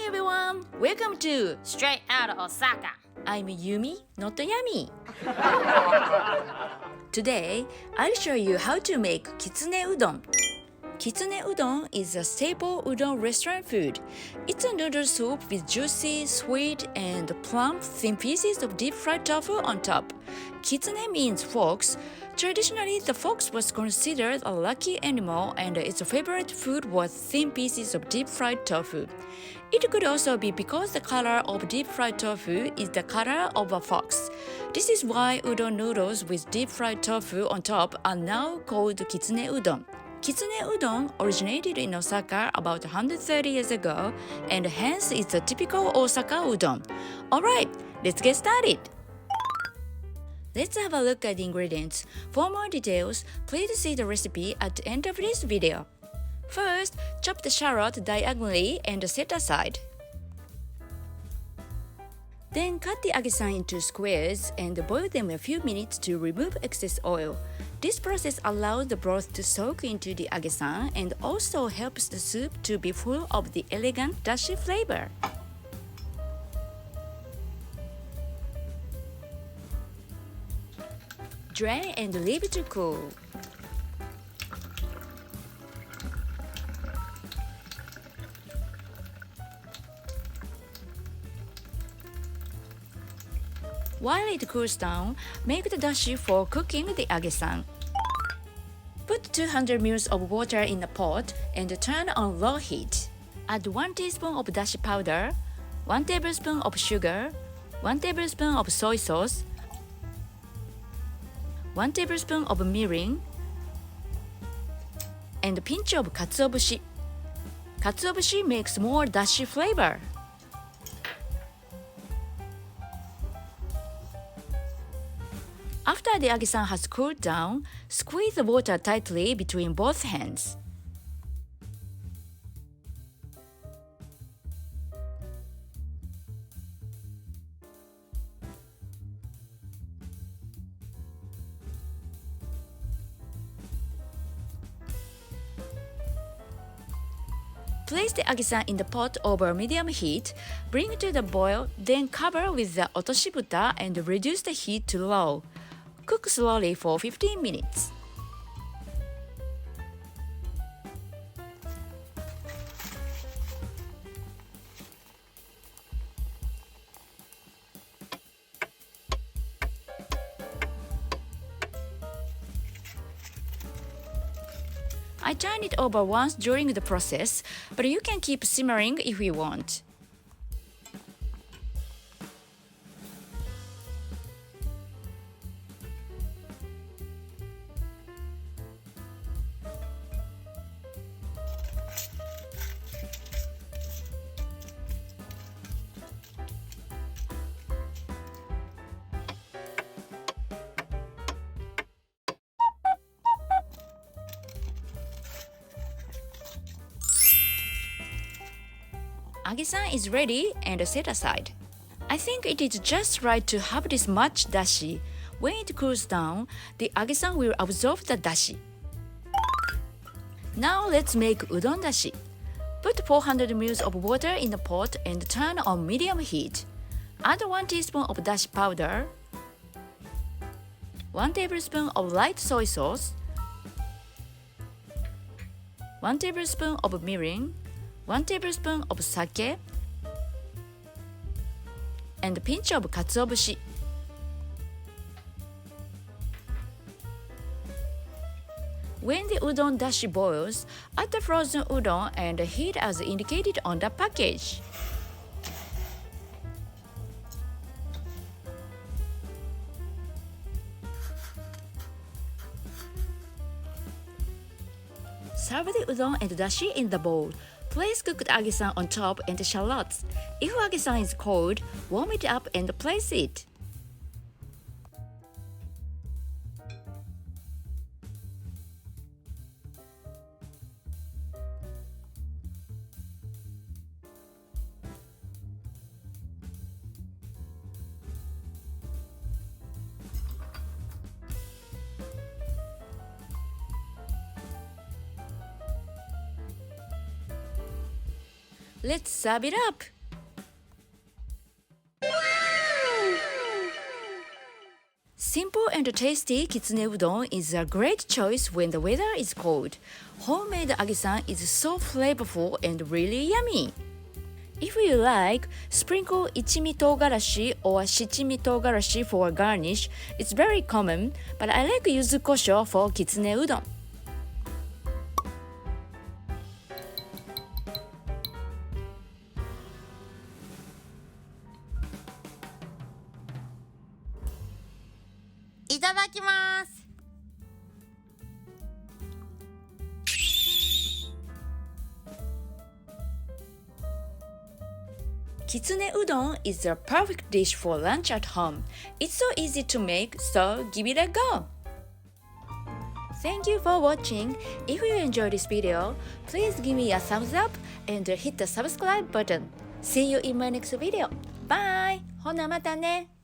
everyone! Welcome to Straight Out of Osaka. I'm Yumi, not Yami. Today, I'll show you how to make kitsune udon. Kitsune udon is a staple udon restaurant food. It's a noodle soup with juicy, sweet, and plump thin pieces of deep-fried tofu on top. Kitsune means fox. Traditionally, the fox was considered a lucky animal, and its favorite food was thin pieces of deep-fried tofu. It could also be because the color of deep-fried tofu is the color of a fox. This is why udon noodles with deep-fried tofu on top are now called kitsune udon. Kitsune udon originated in Osaka about 130 years ago, and hence it's a typical Osaka udon. Alright, let's get started! Let's have a look at the ingredients. For more details, please see the recipe at the end of this video. First, chop the shallot diagonally and set aside. Then cut the agesan into squares and boil them a few minutes to remove excess oil. This process allows the broth to soak into the agesan and also helps the soup to be full of the elegant dashi flavor. Drain and leave it to cool. While it cools down, make the dashi for cooking the agesan. Put 200 ml of water in a pot and turn on low heat. Add 1 teaspoon of dashi powder, 1 tablespoon of sugar, 1 tablespoon of soy sauce, 1 tablespoon of mirin, and a pinch of katsuobushi. Katsuobushi makes more dashi flavor. After the agesan has cooled down, squeeze the water tightly between both hands. Place the agesan in the pot over medium heat, bring it to the boil, then cover with the otoshibuta and reduce the heat to low. Cook slowly for 15 minutes. I turn it over once during the process, but you can keep simmering if you want. Agesan is ready and set aside. I think it is just right to have this much dashi. When it cools down, the agesan will absorb the dashi. Now let's make udon dashi. Put 400 ml of water in the pot and turn on medium heat. Add 1 teaspoon of dashi powder, 1 tablespoon of light soy sauce, 1 tablespoon of mirin, 1 tablespoon of sake, and a pinch of katsuobushi. When the udon dashi boils, add the frozen udon and heat as indicated on the package. Serve the udon and dashi in the bowl. Place cooked agesan on top and shallots. If agesan is cold, warm it up and place it. Let's serve it up! Simple and tasty kitsune udon is a great choice when the weather is cold. Homemade agesan is so flavorful and really yummy. If you like, sprinkle ICHIMI TOUGARASHI or SHICHIMI TOUGARASHI for garnish. It's very common, but I like YUZU KOSHO for kitsune udon. Itadakimasu! Kitsune udon is the perfect dish for lunch at home. It's so easy to make, so give it a go! Thank you for watching. If you enjoyed this video, please give me a thumbs up and hit the subscribe button. See you in my next video. Bye! ほなまたね!